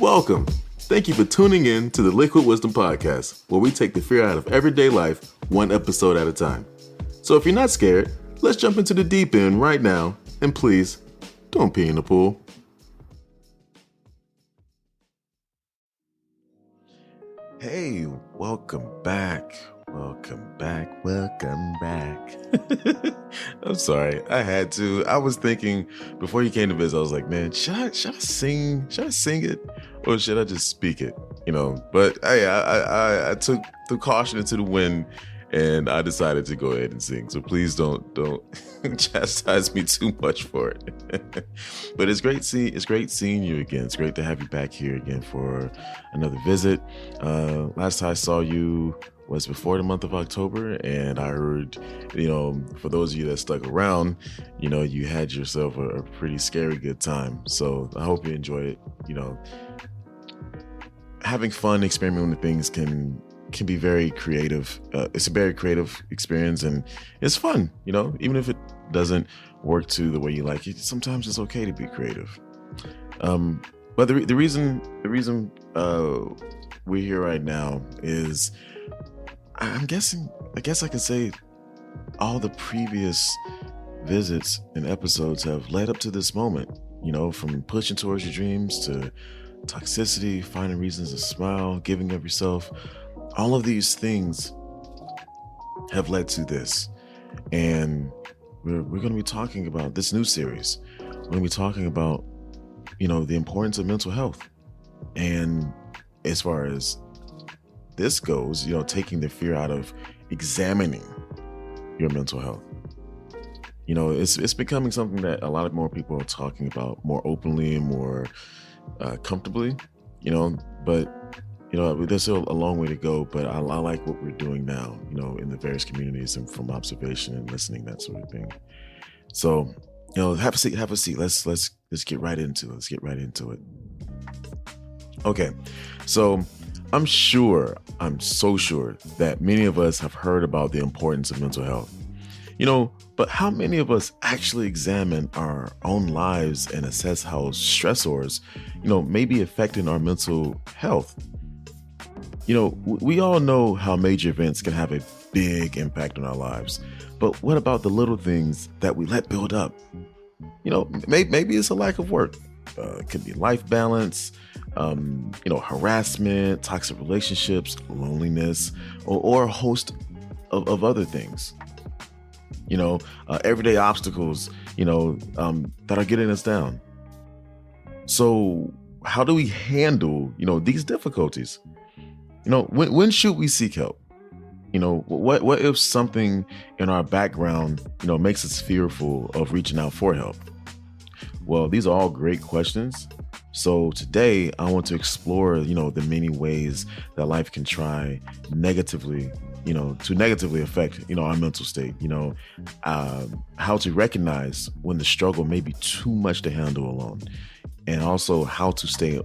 Welcome. Thank you for tuning in to the Liquid Wisdom Podcast, where we take the fear out of everyday life, one episode at a time. So if you're not scared, let's jump into the deep end right now, and please, don't pee in the pool. Hey, welcome back. I'm sorry, I had to. I was thinking before you came to visit, I was like, man, should I sing it, or should I just speak it? But hey, I took the caution into the wind, and I decided to go ahead and sing. So please don't chastise me too much for it. But it's great seeing you again. It's great to have you back here again for another visit. Last time I saw you was before the month of October, and I heard, for those of you that stuck around, you had yourself a pretty scary good time. So I hope you enjoy it. Having fun, experimenting with things can be very creative. It's a very creative experience, and it's fun, even if it doesn't work to the way you like it. Sometimes it's okay to be creative. But the reason we're here right now is, I guess I can say all the previous visits and episodes have led up to this moment, from pushing towards your dreams to toxicity, finding reasons to smile, giving of yourself. All of these things have led to this. And we're going to be talking about this new series. We're going to be talking about, the importance of mental health. And as far as this goes, taking the fear out of examining your mental health. It's becoming something that a lot of more people are talking about more openly and more comfortably, but there's still a long way to go. But I like what we're doing now, in the various communities and from observation and listening, that sort of thing. So, have a seat. Let's get right into it. Let's get right into it. Okay, so I'm so sure that many of us have heard about the importance of mental health, but how many of us actually examine our own lives and assess how stressors, may be affecting our mental health? We all know how major events can have a big impact on our lives, but what about the little things that we let build up? Maybe it's a lack of work. It could be life balance, harassment, toxic relationships, loneliness, or a host of other things. Everyday obstacles, that are getting us down. So how do we handle, these difficulties? When should we seek help? What if something in our background, makes us fearful of reaching out for help? Well, these are all great questions. So today I want to explore, the many ways that life can try negatively, to negatively affect, our mental state, how to recognize when the struggle may be too much to handle alone, and also how to stay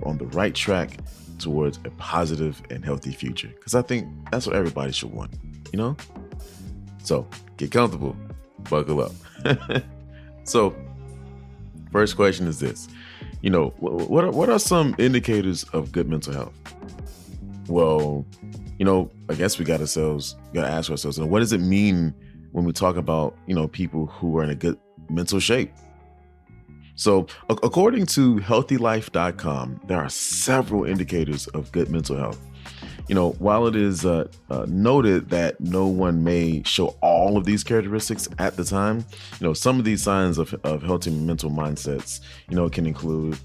on the right track towards a positive and healthy future. Because I think that's what everybody should want, So get comfortable, buckle up. So first question is this, what are some indicators of good mental health? Well, I guess we got to ask ourselves, what does it mean when we talk about, people who are in a good mental shape? So according to healthylife.com, there are several indicators of good mental health. While it is noted that no one may show all of these characteristics at the time, some of these signs of healthy mental mindsets, can include,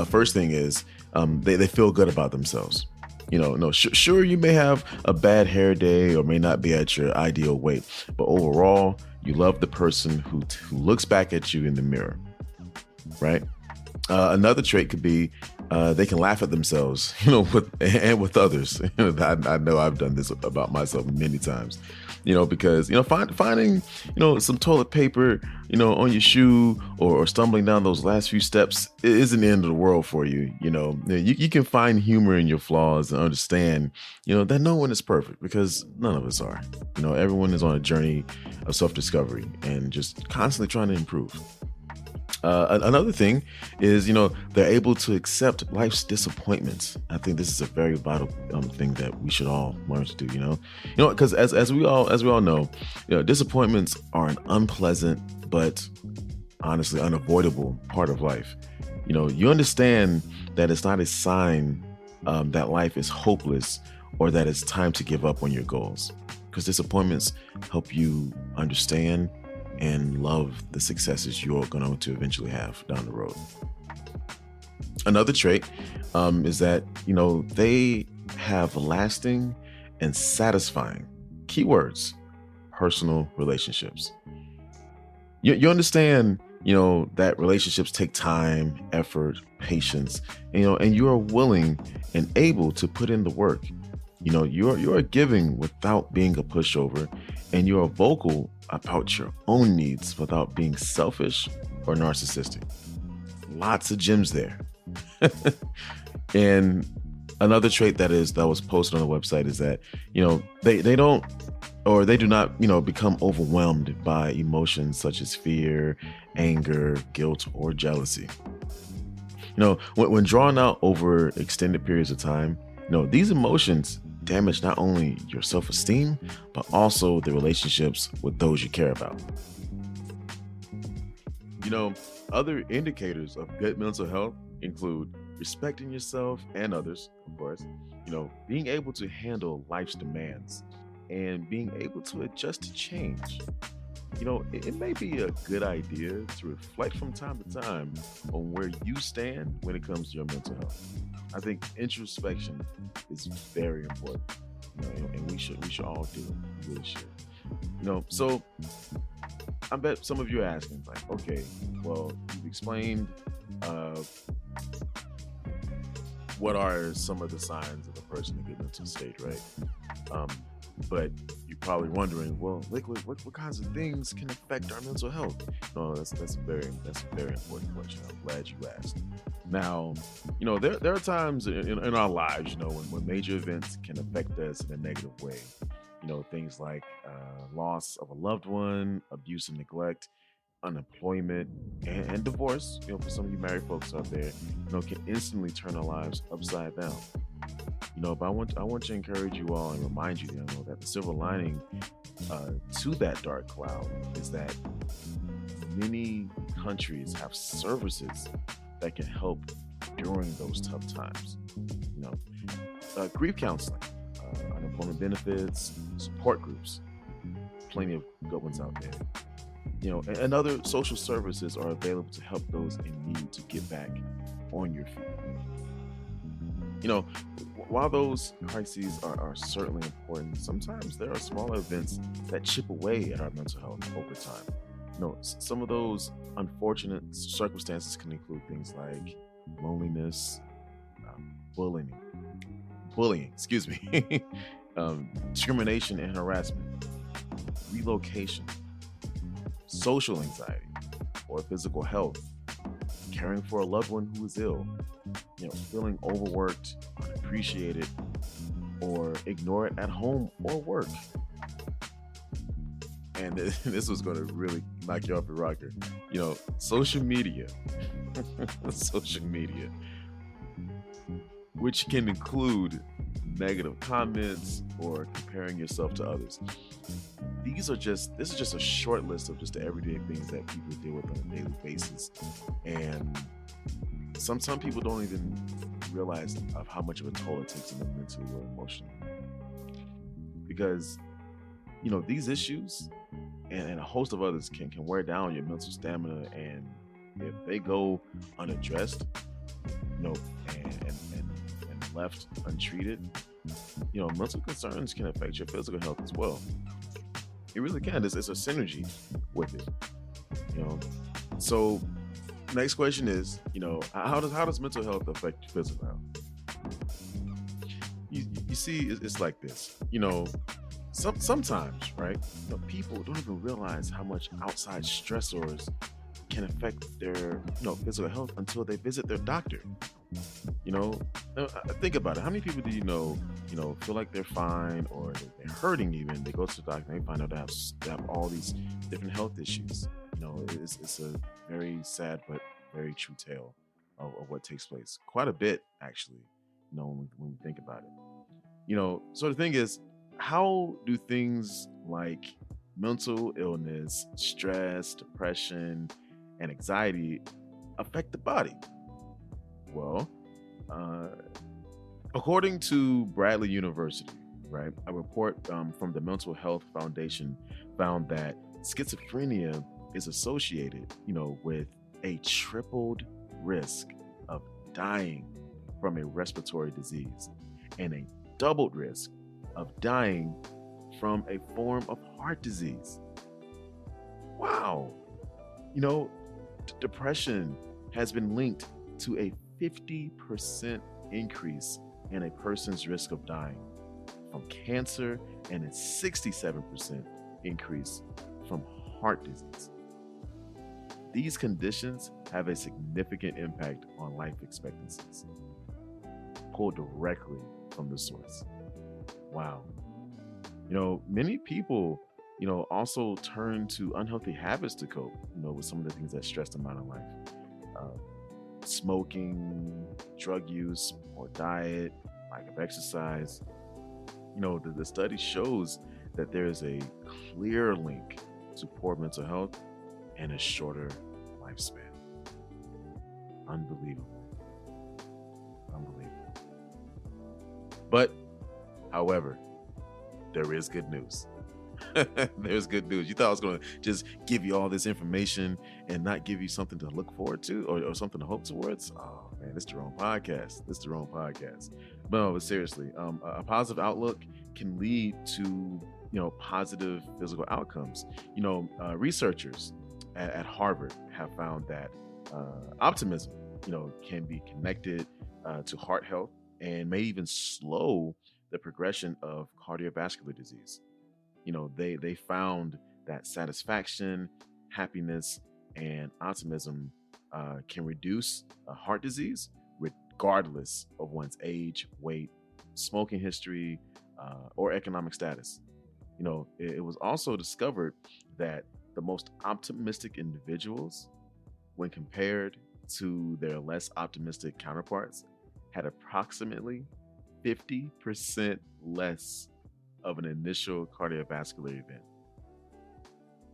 first thing is they feel good about themselves. Sure, you may have a bad hair day or may not be at your ideal weight, but overall, you love the person who looks back at you in the mirror, right? Another trait could be they can laugh at themselves, with others. I know I've done this about myself many times, because, finding, some toilet paper, on your shoe or stumbling down those last few steps isn't the end of the world for you. You can find humor in your flaws and understand, that no one is perfect, because none of us are. Everyone is on a journey of self-discovery and just constantly trying to improve. Another thing is, they're able to accept life's disappointments. I think this is a very vital thing that we should all learn to do. Because as we all know, disappointments are an unpleasant but honestly unavoidable part of life. You understand that it's not a sign that life is hopeless or that it's time to give up on your goals, because disappointments help you understand and love the successes you're going to eventually have down the road. Another trait is that, they have lasting and satisfying, keywords, personal relationships. You understand, that relationships take time, effort, patience, and you are willing and able to put in the work. You're giving without being a pushover, and you are vocal about your own needs without being selfish or narcissistic. Lots of gems there. And another trait that was posted on the website is that, they do not become overwhelmed by emotions such as fear, anger, guilt, or jealousy. When drawn out over extended periods of time, these emotions damage not only your self-esteem, but also the relationships with those you care about. Other indicators of good mental health include respecting yourself and others, of course, being able to handle life's demands and being able to adjust to change. It may be a good idea to reflect from time to time on where you stand when it comes to your mental health. I think introspection is very important, and we should all do it. We really should. So I bet some of you are asking, like, okay, well, you've explained what are some of the signs of a person in a good mental state, right? But you're probably wondering, well, what kinds of things can affect our mental health? No, that's a very important question. I'm glad you asked. Now, there are times in our lives, when major events can affect us in a negative way. Things like loss of a loved one, abuse and neglect, unemployment, and divorce. For some of you married folks out there, can instantly turn our lives upside down. But I want to encourage you all and remind you, that the silver lining to that dark cloud is that many countries have services that can help during those tough times. Grief counseling, unemployment benefits, support groups, plenty of good ones out there. And other social services are available to help those in need to get back on your feet. While those crises are certainly important, sometimes there are smaller events that chip away at our mental health over time. Some of those unfortunate circumstances can include things like loneliness, bullying, discrimination and harassment, relocation, social anxiety, or physical health, caring for a loved one who is ill, feeling overworked, unappreciated, or ignored at home or work. And this was going to really knock you off your rocker. Social media, which can include negative comments or comparing yourself to others. This is just a short list of just the everyday things that people deal with on a daily basis. And some people don't even realize of how much of a toll it takes on them mentally or emotionally. Because, these issues and a host of others can wear down your mental stamina, and if they go unaddressed, and left untreated, mental concerns can affect your physical health as well. It really can. It's a synergy with it. So next question is, how does mental health affect physical health? You see, it's like this. Sometimes, right? People don't even realize how much outside stressors can affect their physical health until they visit their doctor. Think about it. How many people do you know feel like they're fine or they're hurting even? They go to the doctor and they find out they have all these different health issues. It's a very sad but very true tale of what takes place. Quite a bit, actually. When we think about it. So the thing is, how do things like mental illness, stress, depression, and anxiety affect the body? Well, uh, according to Bradley University, right, a report from the Mental Health Foundation found that schizophrenia is associated, with a tripled risk of dying from a respiratory disease and a doubled risk of dying from a form of heart disease. Wow. You know, Depression has been linked to a 50% increase in a person's risk of dying from cancer and a 67% increase from heart disease. These conditions have a significant impact on life expectancies, pulled directly from the source. Wow. Many people, also turn to unhealthy habits to cope, with some of the things that stress them out in life. Smoking, drug use, or diet, lack of exercise. The study shows that there is a clear link to poor mental health and a shorter lifespan. Unbelievable. Unbelievable. But, however, there is good news. There's good news. You thought I was going to just give you all this information and not give you something to look forward to or something to hope towards? Oh, man, this is the wrong podcast. But seriously, a positive outlook can lead to, positive physical outcomes. Researchers at Harvard have found that optimism, can be connected to heart health and may even slow the progression of cardiovascular disease. They found that satisfaction, happiness, and optimism can reduce heart disease regardless of one's age, weight, smoking history, or economic status. It was also discovered that the most optimistic individuals, when compared to their less optimistic counterparts, had approximately 50% less of an initial cardiovascular event.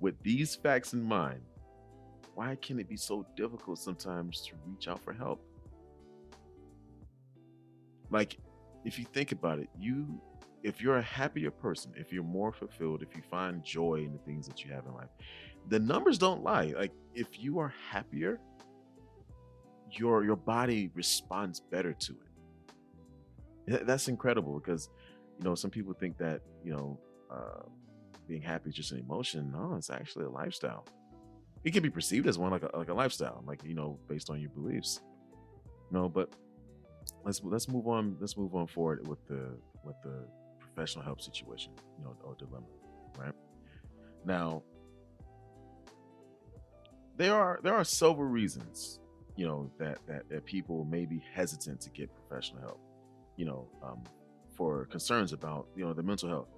With these facts in mind, why can it be so difficult sometimes to reach out for help? Like, if you think about it, if you're a happier person, if you're more fulfilled, if you find joy in the things that you have in life, the numbers don't lie. Like, if you are happier, your body responds better to it. That's incredible because, some people think that, being happy is just an emotion. No, it's actually a lifestyle. It can be perceived as one, like a lifestyle, based on your beliefs. No, but let's move on. Let's move on forward with the professional help situation, or dilemma, right? Now, there are several reasons, that people may be hesitant to get professional help, for concerns about, the mental health.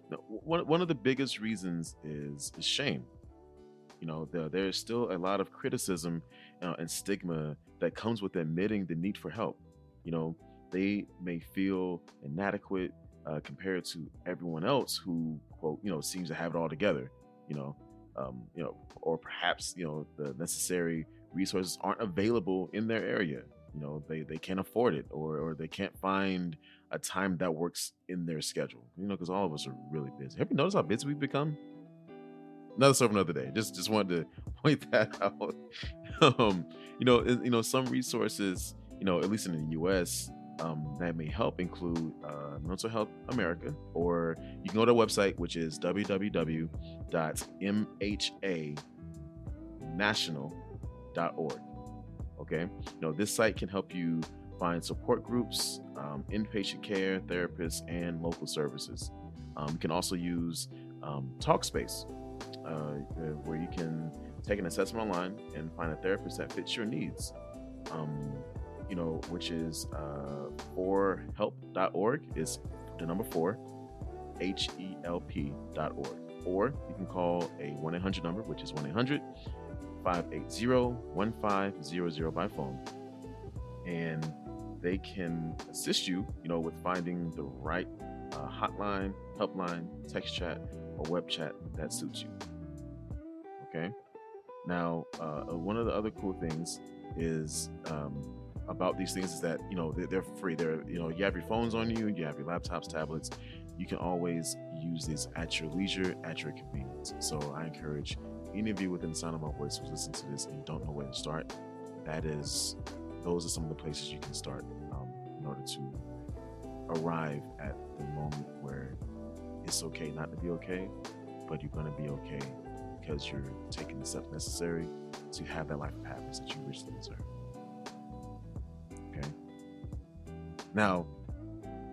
Now, one of the biggest reasons is shame. There's still a lot of criticism and stigma that comes with admitting the need for help. They may feel inadequate compared to everyone else who, quote, seems to have it all together. Or perhaps the necessary resources aren't available in their area. They can't afford it, or they can't find a time that works in their schedule. Because all of us are really busy. Have you noticed how busy we've become? Another serve, another day. Just wanted to point that out. Some resources, at least in the U.S., that may help include Mental Health America, or you can go to their website, which is www.mhanational.org. Okay, this site can help you find support groups, inpatient care, therapists, and local services. You can also use Talkspace, where you can take an assessment online and find a therapist that fits your needs. Which is 4help.org is the number 4, HELP.org. Or you can call a 1-800 number, which is 580-1500 by phone, and they can assist you, with finding the right hotline, helpline, text chat, or web chat that suits you. Okay. Now, one of the other cool things is about these things is that they're free. They're you have your phones on you, you have your laptops, tablets. You can always use these at your leisure, at your convenience. So I encourage any of you within the sound of my voice who listen to this and you don't know where to start. Those are some of the places you can start in order to arrive at the moment where it's okay not to be okay, but you're going to be okay because you're taking the steps necessary to have that life of happiness that you richly deserve. Okay. Now,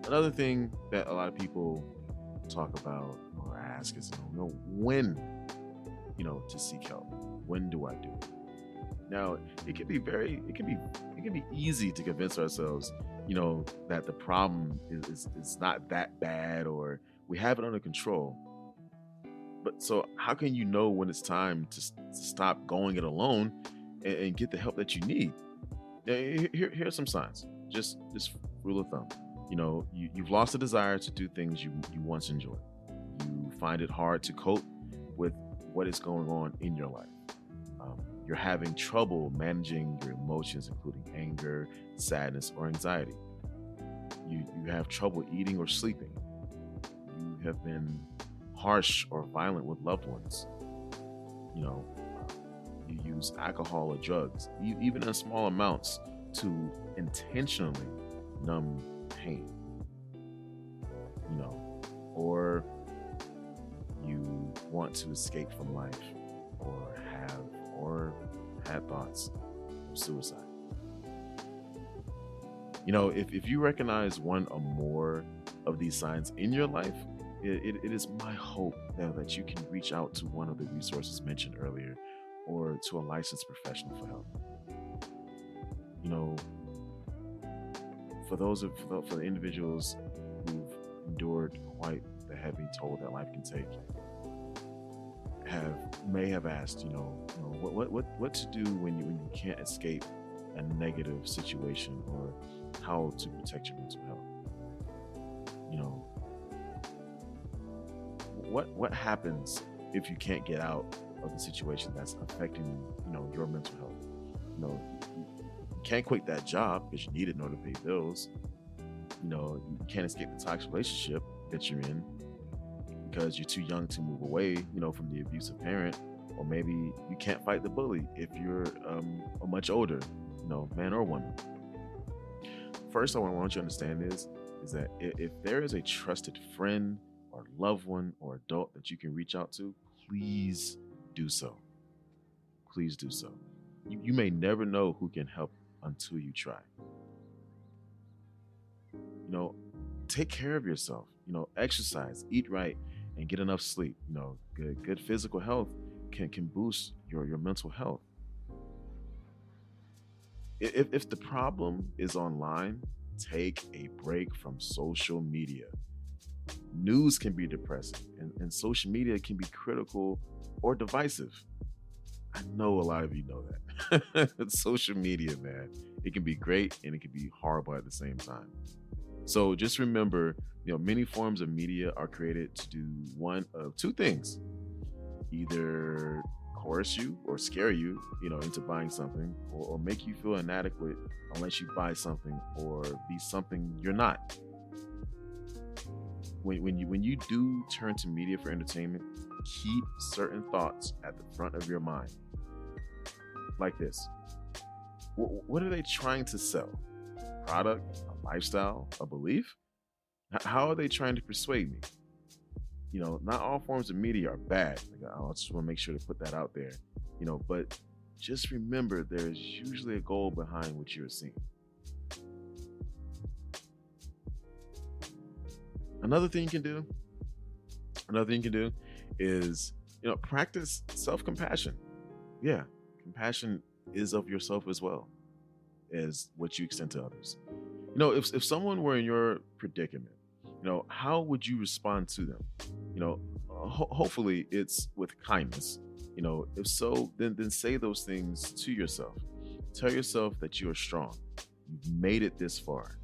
another thing that a lot of people talk about or ask is, when, to seek help. When do I do it? Now, it can be easy to convince ourselves, that the problem is not that bad or we have it under control. But so how can you know when it's time to stop going it alone and get the help that you need? Here's some signs. Just rule of thumb. You've lost the desire to do things you once enjoyed. You find it hard to cope with what is going on in your life. You're having trouble managing your emotions, including anger, sadness, or anxiety. You have trouble eating or sleeping. You have been harsh or violent with loved ones. You use alcohol or drugs, even in small amounts, to intentionally numb pain. Or you want to escape from life, or had thoughts of suicide. If you recognize one or more of these signs in your life, it is my hope that you can reach out to one of the resources mentioned earlier or to a licensed professional for help. For the individuals who've endured quite the heavy toll that life can take, may have asked, what to do when you can't escape a negative situation, or how to protect your mental health. What happens if you can't get out of the situation that's affecting your mental health? You can't quit that job because you need it in order to pay bills. You can't escape the toxic relationship that you're in because you're too young to move away from the abusive parent, or maybe you can't fight the bully if you're a much older man or woman. First, I want you to understand is that if there is a trusted friend or loved one or adult that you can reach out to, please do so. Please do so. You may never know who can help until you try. Take care of yourself. Exercise, eat right, and get enough sleep. Good physical health can boost your mental health. If the problem is online, take a break from social media. News can be depressing, and social media can be critical or divisive. I know a lot of you know that. Social media, man, it can be great and it can be horrible at the same time. So just remember, many forms of media are created to do one of two things: either coerce you or scare you, into buying something, or make you feel inadequate unless you buy something or be something you're not. When you do turn to media for entertainment, keep certain thoughts at the front of your mind. Like this: what are they trying to sell? A product, a lifestyle, a belief? How are they trying to persuade me? Not all forms of media are bad. I just want to make sure to put that out there. But just remember, there's usually a goal behind what you're seeing. Another thing you can do is, practice self-compassion. Yeah, compassion is of yourself as well as what you extend to others. If someone were in your predicament, how would you respond to them? Hopefully it's with kindness, If so, then say those things to yourself. Tell yourself that you are strong. You've made it this far.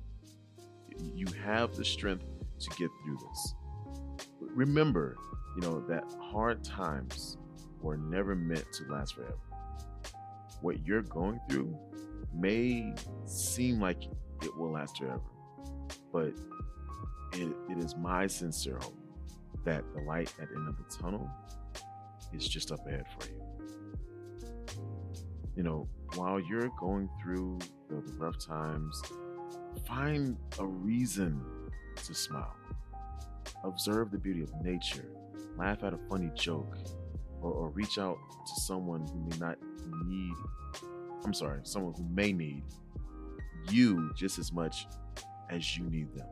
You have the strength to get through this. Remember, that hard times were never meant to last forever. What you're going through may seem like it will last forever, but it is my sincere hope that the light at the end of the tunnel is just up ahead for you. While you're going through the rough times, find a reason to smile. Observe the beauty of nature, laugh at a funny joke, or reach out to someone who may need you just as much as you need them.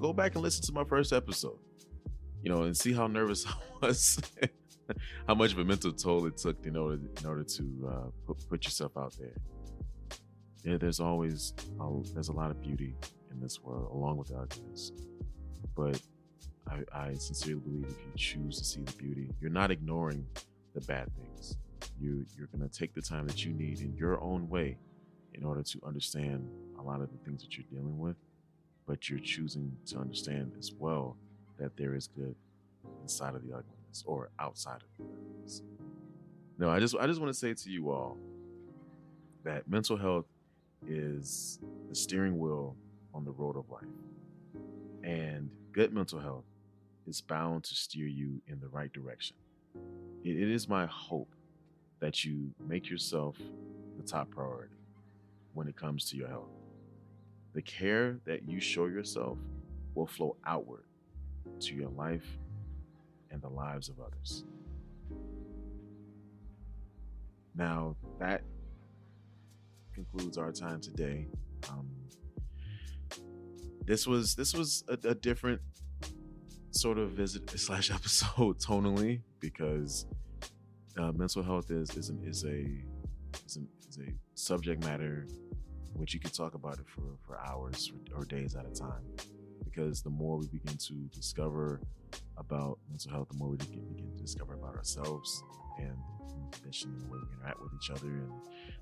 Go back and listen to my first episode, and see how nervous I was, how much of a mental toll it took in order to put yourself out there. Yeah, there's a lot of beauty in this world, along with the ugliness. But I sincerely believe if you choose to see the beauty, you're not ignoring the bad things. You're going to take the time that you need in your own way in order to understand a lot of the things that you're dealing with. But you're choosing to understand as well that there is good inside of the ugliness or outside of the ugliness. No, I just want to say to you all that mental health is the steering wheel on the road of life. And good mental health is bound to steer you in the right direction. It is my hope that you make yourself the top priority when it comes to your health. The care that you show yourself will flow outward to your life and the lives of others. Now, that concludes our time today. This was a different sort of visit / episode tonally, because mental health is a subject matter which you could talk about it for hours or days at a time. Because the more we begin to discover about mental health, the more we begin to discover about ourselves and the human condition and the way we interact with each other and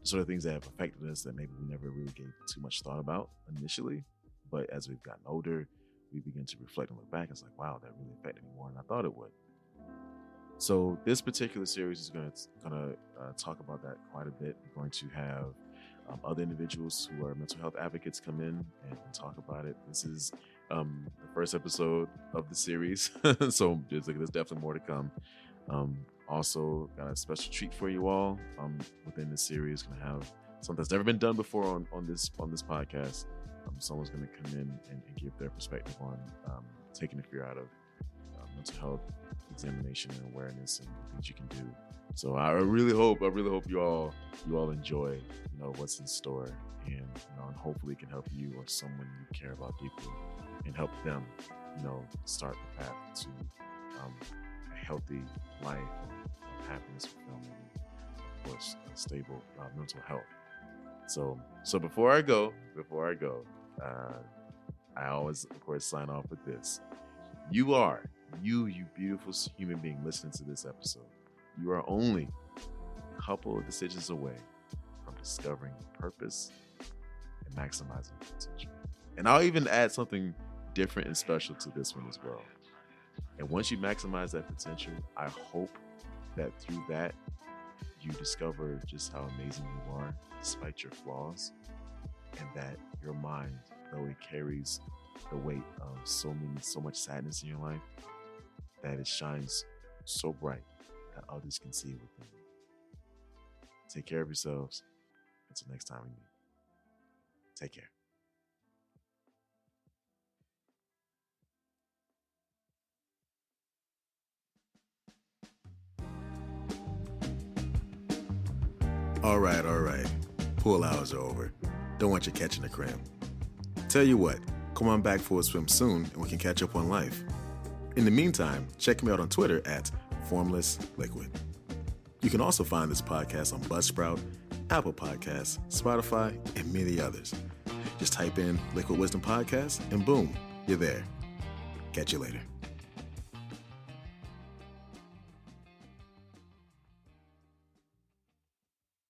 the sort of things that have affected us that maybe we never really gave too much thought about initially. But as we've gotten older, we begin to reflect and look back. It's like, wow, that really affected me more than I thought it would. So this particular series is going to talk about that quite a bit. We're going to have other individuals who are mental health advocates come in and talk about it. This is the first episode of the series, so there's definitely more to come. Also, got a special treat for you all within the series. Going to have something that's never been done before on this podcast. Someone's going to come in and give their perspective on taking the fear out of mental health examination and awareness and things you can do. So I really hope you all enjoy what's in store, and and hopefully it can help you or someone you care about deeply and help them start the path to a healthy life of happiness, fulfillment, and of course stable mental health. So before I go, I always of course sign off with this. You beautiful human being listening to this episode, you are only a couple of decisions away from discovering purpose and maximizing potential. And I'll even add something different and special to this one as well. And once you maximize that potential, I hope that through that, you discover just how amazing you are despite your flaws, and that your mind, though it carries the weight of so much sadness in your life, that it shines so bright that others can see it within you. Take care of yourselves. Until next time we meet. Take care. All right. Pool hours are over. Don't want you catching a cramp. Tell you what, come on back for a swim soon and we can catch up on life. In the meantime, check me out on Twitter at FormlessLiquid. You can also find this podcast on Buzzsprout, Apple Podcasts, Spotify, and many others. Just type in Liquid Wisdom Podcast and boom, you're there. Catch you later.